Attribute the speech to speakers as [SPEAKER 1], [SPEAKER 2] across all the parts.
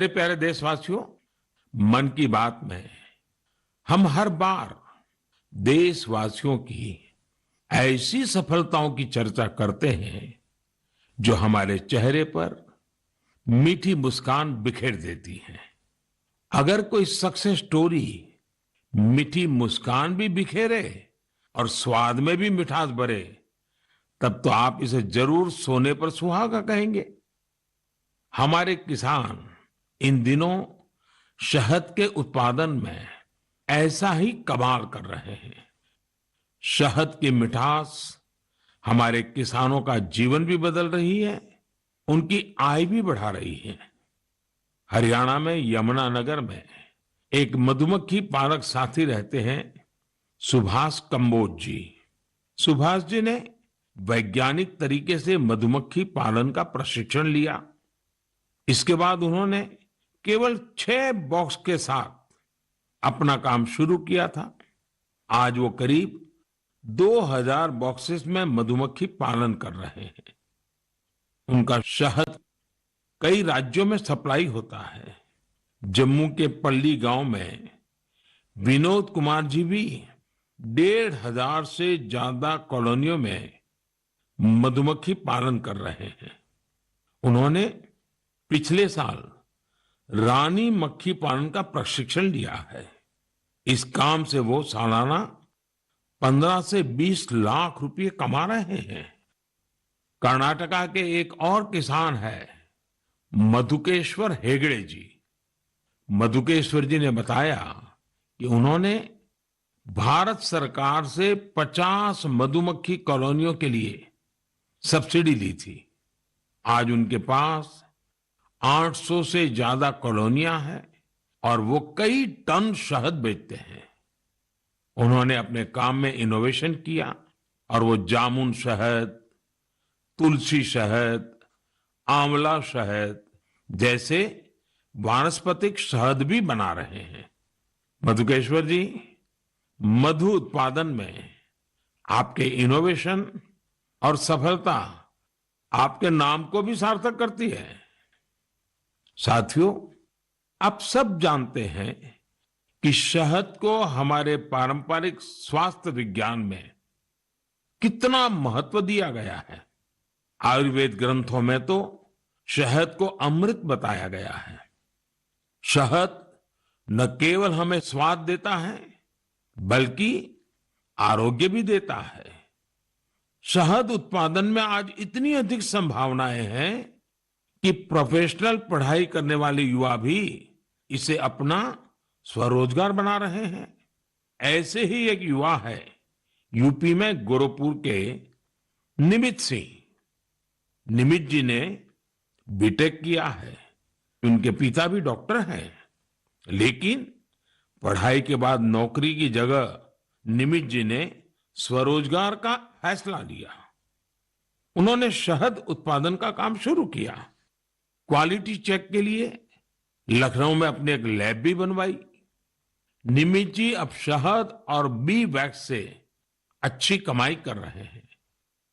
[SPEAKER 1] मेरे प्यारे देशवासियों, मन की बात में हम हर बार देशवासियों की ऐसी सफलताओं की चर्चा करते हैं जो हमारे चेहरे पर मीठी मुस्कान बिखेर देती है। अगर कोई सक्सेस स्टोरी मीठी मुस्कान भी बिखेरे और स्वाद में भी मिठास भरे, तब तो आप इसे जरूर सोने पर सुहागा कहेंगे। हमारे किसान इन दिनों शहद के उत्पादन में ऐसा ही कमाल कर रहे हैं। शहद की मिठास हमारे किसानों का जीवन भी बदल रही है, उनकी आय भी बढ़ा रही है। हरियाणा में यमुनानगर में एक मधुमक्खी पालक साथी रहते हैं, सुभाष कंबोज जी। सुभाष जी ने वैज्ञानिक तरीके से मधुमक्खी पालन का प्रशिक्षण लिया। इसके बाद उन्होंने केवल 6 बॉक्स के साथ अपना काम शुरू किया था। आज वो करीब 2000 बॉक्सेस में मधुमक्खी पालन कर रहे हैं। उनका शहद कई राज्यों में सप्लाई होता है। जम्मू के पल्ली गांव में विनोद कुमार जी भी 1500 से ज्यादा कॉलोनियों में मधुमक्खी पालन कर रहे हैं। उन्होंने पिछले साल रानी मक्खी पालन का प्रशिक्षण लिया है। इस काम से वो सालाना 15 से 20 लाख रुपए कमा रहे हैं। कर्नाटका के एक और किसान है मधुकेश्वर हेगड़े जी। मधुकेश्वर जी ने बताया कि उन्होंने भारत सरकार से 50 मधुमक्खी कॉलोनियों के लिए सब्सिडी ली थी। आज उनके पास 800 से ज्यादा कॉलोनियां हैं और वो कई टन शहद बेचते हैं। उन्होंने अपने काम में इनोवेशन किया और वो जामुन शहद, तुलसी शहद, आंवला शहद जैसे वानस्पतिक शहद भी बना रहे हैं। मधुकेश्वर जी, मधु उत्पादन में आपके इनोवेशन और सफलता आपके नाम को भी सार्थक करती है। साथियों, आप सब जानते हैं कि शहद को हमारे पारंपरिक स्वास्थ्य विज्ञान में कितना महत्व दिया गया है। आयुर्वेद ग्रंथों में तो शहद को अमृत बताया गया है। शहद न केवल हमें स्वाद देता है, बल्कि आरोग्य भी देता है। शहद उत्पादन में आज इतनी अधिक संभावनाएं हैं कि प्रोफेशनल पढ़ाई करने वाले युवा भी इसे अपना स्वरोजगार बना रहे हैं। ऐसे ही एक युवा है यूपी में गोरखपुर के निमित सिंह। निमित जी ने बीटेक किया है। उनके पिता भी डॉक्टर हैं, लेकिन पढ़ाई के बाद नौकरी की जगह निमित जी ने स्वरोजगार का फैसला लिया। उन्होंने शहद उत्पादन का काम शुरू किया। क्वालिटी चेक के लिए लखनऊ में अपनी एक लैब भी बनवाई। निमित जी अब शहद और बी वैक्स से अच्छी कमाई कर रहे हैं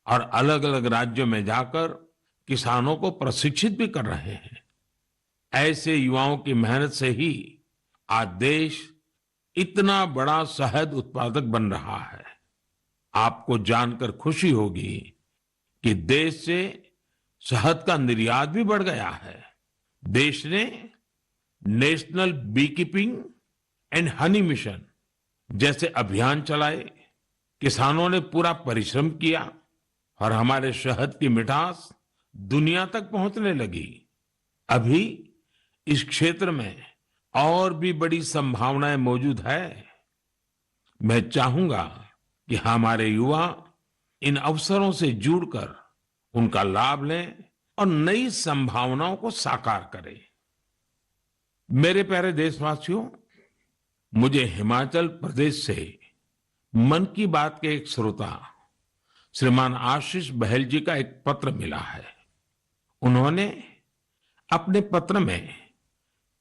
[SPEAKER 1] और अलग अलग राज्यों में जाकर किसानों को प्रशिक्षित भी कर रहे हैं। ऐसे युवाओं की मेहनत से ही आज देश इतना बड़ा शहद उत्पादक बन रहा है। आपको जानकर खुशी होगी कि देश से शहद का निर्यात भी बढ़ गया है। देश ने national beekeeping and honey mission जैसे अभियान चलाए। किसानों ने पूरा परिश्रम किया और हमारे शहद की मिठास दुनिया तक पहुंचने लगी। अभी इस क्षेत्र में और भी बड़ी संभावनाएं मौजूद है। मैं चाहूंगा कि हमारे युवा इन अवसरों से जुड़कर उनका लाभ लें और नई संभावनाओं को साकार करें। मेरे प्यारे देशवासियों, मुझे हिमाचल प्रदेश से मन की बात के एक श्रोता श्रीमान आशीष बहल जी का एक पत्र मिला है। उन्होंने अपने पत्र में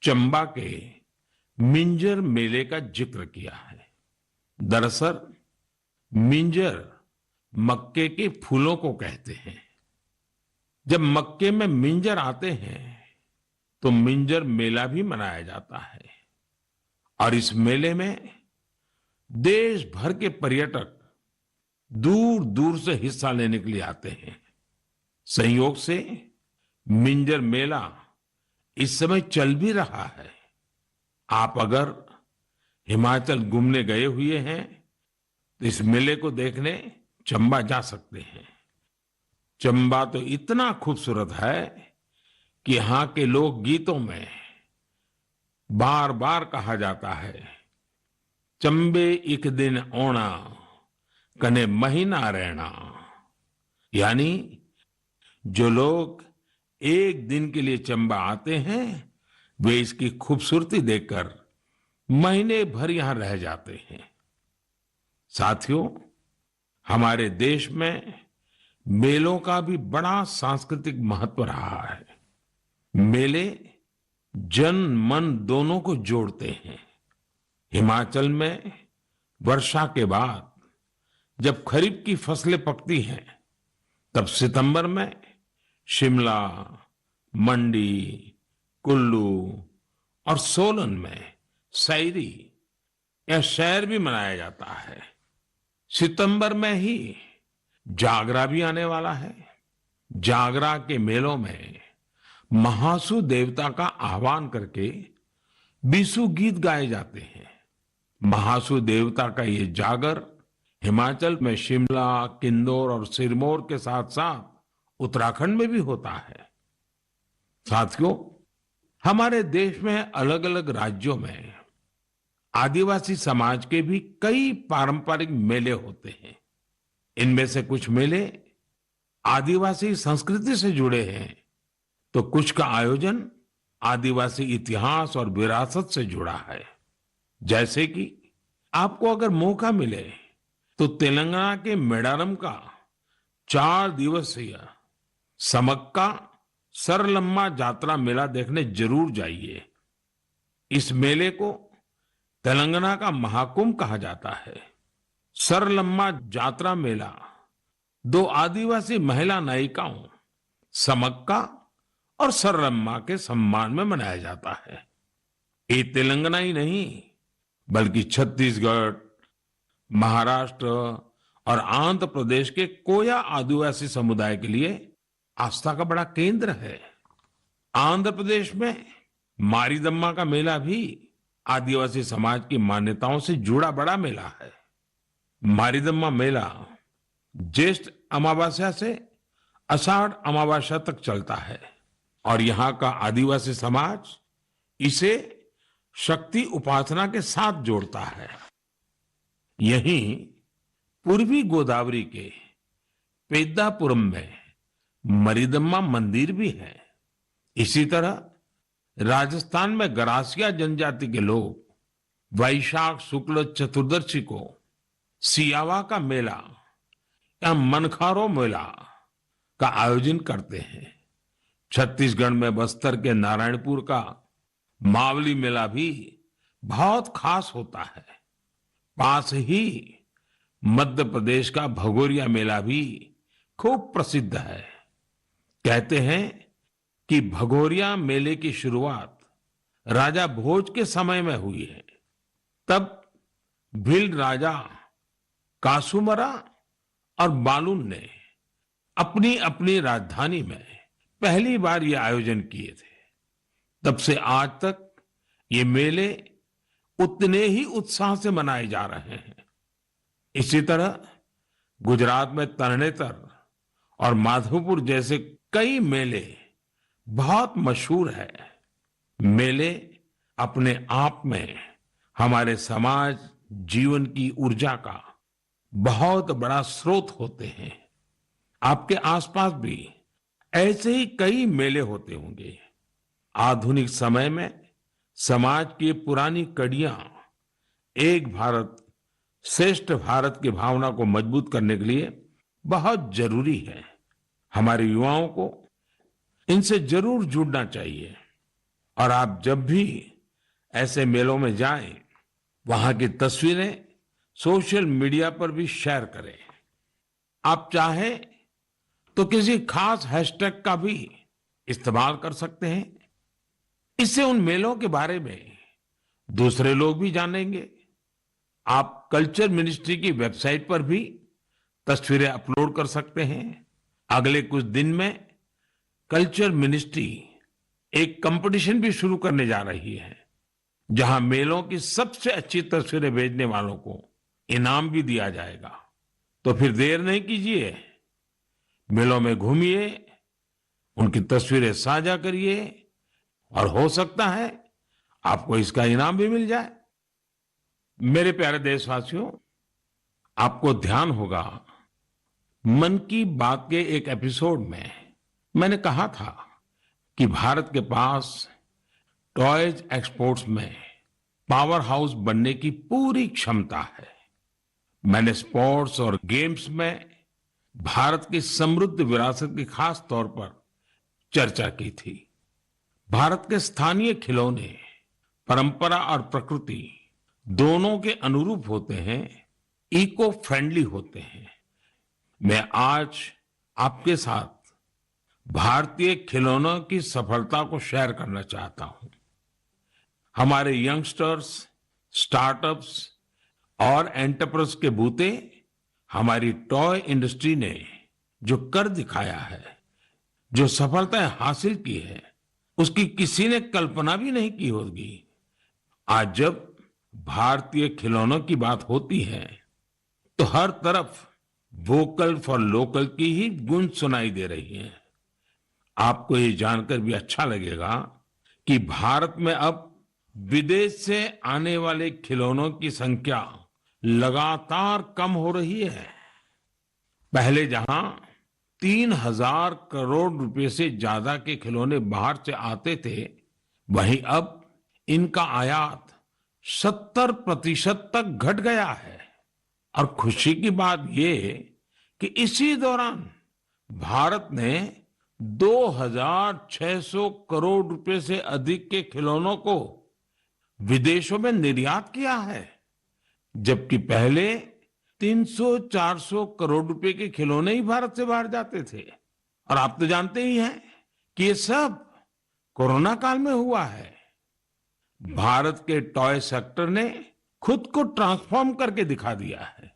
[SPEAKER 1] चंबा के मिंजर मेले का जिक्र किया है। दरअसल मिंजर मक्के के फूलों को कहते हैं। जब मक्के में मिंजर आते हैं तो मिंजर मेला भी मनाया जाता है और इस मेले में देश भर के पर्यटक दूर दूर से हिस्सा लेने के लिए आते हैं। संयोग से मिंजर मेला इस समय चल भी रहा है। आप अगर हिमाचल घूमने गए हुए हैं तो इस मेले को देखने चंबा जा सकते हैं। चंबा तो इतना खूबसूरत है कि यहाँ के लोक गीतों में बार बार कहा जाता है, चंबे एक दिन ओना कने महीना रहना। यानी जो लोग एक दिन के लिए चंबा आते हैं वे इसकी खूबसूरती देखकर महीने भर यहां रह जाते हैं। साथियों, हमारे देश में मेलों का भी बड़ा सांस्कृतिक महत्व रहा है। मेले जन मन दोनों को जोड़ते हैं। हिमाचल में वर्षा के बाद जब खरीफ की फसलें पकती हैं तब सितंबर में शिमला, मंडी, कुल्लू और सोलन में सैरी या सैर भी मनाया जाता है। सितंबर में ही जागरा भी आने वाला है। जागरा के मेलों में महासु देवता का आह्वान करके बीसू गीत गाए जाते हैं। महासु देवता का ये जागर हिमाचल में शिमला, किन्नौर और सिरमौर के साथ साथ उत्तराखंड में भी होता है। साथियों, हमारे देश में अलग अलग राज्यों में आदिवासी समाज के भी कई पारंपरिक मेले होते हैं। इनमें से कुछ मेले आदिवासी संस्कृति से जुड़े हैं तो कुछ का आयोजन आदिवासी इतिहास और विरासत से जुड़ा है। जैसे कि आपको अगर मौका मिले तो तेलंगाना के मेडारम का 4 दिवसीय समक्का सरलम्मा जात्रा मेला देखने जरूर जाइए। इस मेले को तेलंगाना का महाकुंभ कहा जाता है। सरलम्मा जात्रा मेला 2 आदिवासी महिला नायिकाओं समक्का और सरलम्मा के सम्मान में मनाया जाता है। ये तेलंगाना ही नहीं बल्कि छत्तीसगढ़, महाराष्ट्र और आंध्र प्रदेश के कोया आदिवासी समुदाय के लिए आस्था का बड़ा केंद्र है। आंध्र प्रदेश में मारीदम्मा का मेला भी आदिवासी समाज की मान्यताओं से जुड़ा बड़ा मेला है। मारीदम्मा मेला ज्येष्ठ अमावस्या से आषाढ़ अमावस्या तक चलता है और यहाँ का आदिवासी समाज इसे शक्ति उपासना के साथ जोड़ता है। यहीं पूर्वी गोदावरी के पेद्दापुरम में मरीदम्मा मंदिर भी है। इसी तरह राजस्थान में गरासिया जनजाति के लोग वैशाख शुक्ल चतुर्दशी को सियावा का मेला या मनखारो मेला का आयोजन करते हैं। छत्तीसगढ़ में बस्तर के नारायणपुर का मावली मेला भी बहुत खास होता है। पास ही मध्य प्रदेश का भगोरिया मेला भी खूब प्रसिद्ध है। कहते हैं कि भगोरिया मेले की शुरुआत राजा भोज के समय में हुई है। तब भील राजा कासूमरा और बालून ने अपनी अपनी राजधानी में पहली बार ये आयोजन किए थे। तब से आज तक ये मेले उतने ही उत्साह से मनाए जा रहे हैं। इसी तरह गुजरात में तरणेतर और माधवपुर जैसे कई मेले बहुत मशहूर है। मेले अपने आप में हमारे समाज जीवन की ऊर्जा का बहुत बड़ा स्रोत होते हैं। आपके आसपास भी ऐसे ही कई मेले होते होंगे। आधुनिक समय में समाज की पुरानी कड़ियां एक भारत श्रेष्ठ भारत की भावना को मजबूत करने के लिए बहुत जरूरी है। हमारे युवाओं को इनसे जरूर जुड़ना चाहिए और आप जब भी ऐसे मेलों में जाएं, वहां की तस्वीरें सोशल मीडिया पर भी शेयर करें। आप चाहें तो किसी खास हैशटैग का भी इस्तेमाल कर सकते हैं। इससे उन मेलों के बारे में दूसरे लोग भी जानेंगे। आप कल्चर मिनिस्ट्री की वेबसाइट पर भी तस्वीरें अपलोड कर सकते हैं। अगले कुछ दिन में कल्चर मिनिस्ट्री एक कंपटीशन भी शुरू करने जा रही है, जहां मेलों की सबसे अच्छी तस्वीरें भेजने वालों को इनाम भी दिया जाएगा। तो फिर देर नहीं कीजिए, मेलों में घूमिए, उनकी तस्वीरें साझा करिए और हो सकता है आपको इसका इनाम भी मिल जाए। मेरे प्यारे देशवासियों, आपको ध्यान होगा मन की बात के एक एपिसोड में मैंने कहा था कि भारत के पास टॉयज एक्सपोर्ट्स में पावर हाउस बनने की पूरी क्षमता है। मैंने स्पोर्ट्स और गेम्स में भारत की समृद्ध विरासत की खास तौर पर चर्चा की थी। भारत के स्थानीय खिलौने परंपरा और प्रकृति दोनों के अनुरूप होते हैं, इको फ्रेंडली होते हैं। मैं आज आपके साथ भारतीय खिलौनों की सफलता को शेयर करना चाहता हूं। हमारे यंगस्टर्स, स्टार्टअप्स और एंटरप्रेन्योर्स के बूते हमारी टॉय इंडस्ट्री ने जो कर दिखाया है, जो सफलताएं हासिल की है, उसकी किसी ने कल्पना भी नहीं की होगी। आज जब भारतीय खिलौनों की बात होती है तो हर तरफ वोकल फॉर लोकल की ही गूंज सुनाई दे रही है। आपको ये जानकर भी अच्छा लगेगा कि भारत में अब विदेश से आने वाले खिलौनों की संख्या लगातार कम हो रही है। पहले जहां 3,000 करोड़ रुपए से ज्यादा के खिलौने बाहर से आते थे, वहीं अब इनका आयात 70% तक घट गया है। और खुशी की बात यह कि इसी दौरान भारत ने 2,600 करोड़ रुपए से अधिक के खिलौनों को विदेशों में निर्यात किया है, जबकि पहले 300-400 करोड़ रुपए के खिलौने ही भारत से बाहर जाते थे। और आप तो जानते ही हैं कि ये सब कोरोना काल में हुआ है। भारत के टॉय सेक्टर ने खुद को ट्रांसफॉर्म करके दिखा दिया है।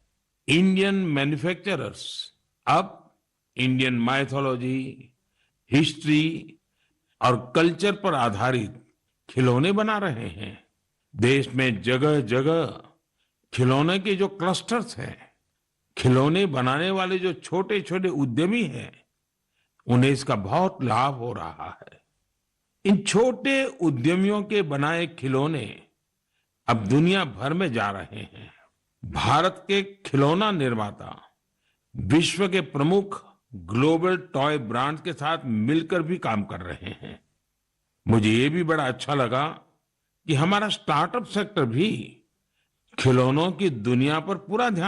[SPEAKER 1] इंडियन मैन्युफैक्चरर्स अब इंडियन माइथोलॉजी, हिस्ट्री और कल्चर पर आधारित खिलौने बना रहे हैं। देश में जगह जगह खिलौने के जो क्लस्टर्स हैं, खिलौने बनाने वाले जो छोटे छोटे उद्यमी हैं, उन्हें इसका बहुत लाभ हो रहा है। इन छोटे उद्यमियों के बनाए खिलौने अब दुनिया भर में जा रहे हैं। भारत के खिलौना निर्माता विश्व के प्रमुख ग्लोबल टॉय ब्रांड्स के साथ मिलकर भी काम कर रहे हैं। मुझे ये भी बड़ा अच्छा लगा कि हमारा स्टार्टअप सेक्टर भी खिलौनों की दुनिया पर पूरा ध्यान